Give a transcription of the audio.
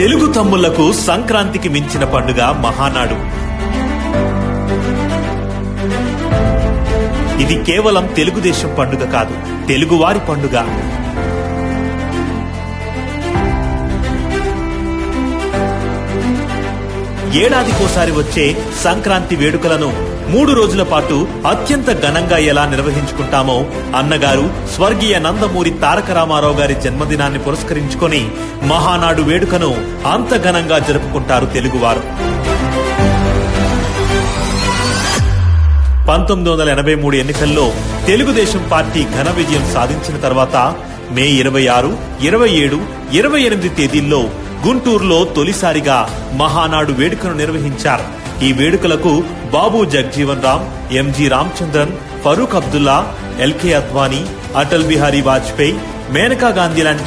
తెలుగు తమ్ముళ్లకు సంక్రాంతికి మించిన పండుగ మహానాడు. ఇది కేవలం తెలుగుదేశం పండుగ కాదు, తెలుగువారి పండుగ. ఏడాదికోసారి వచ్చే సంక్రాంతి వేడుకలను 3 రోజుల పాటు అత్యంత ఘనంగా ఎలా నిర్వహించుకుంటామో అన్నగారు స్వర్గీయ నందమూరి తారక రామారావు గారి జన్మదినాన్ని పురస్కరించుకొని మహానాడు వేడుకను అంత ఘనంగా జరుపుకుంటారు తెలుగువారు. 1983 ఎన్నికల్లో తెలుగుదేశం పార్టీ ఘన విజయం సాధించిన తర్వాత మే 26, 27, 28 తేదీల్లో గుంటూరులో తొలిసారిగా మహానాడు వేడుకను నిర్వహించారు. ఈ వేడుకలకు బాబు జగజీవన్ రామ్, ఎంజీ రామచంద్రన్, ఫరూక్ అబ్దుల్లా, ఎల్కే అద్వానీ, అటల్ బిహారీ వాజ్పేయి, మేనకా గాంధీ లాంటి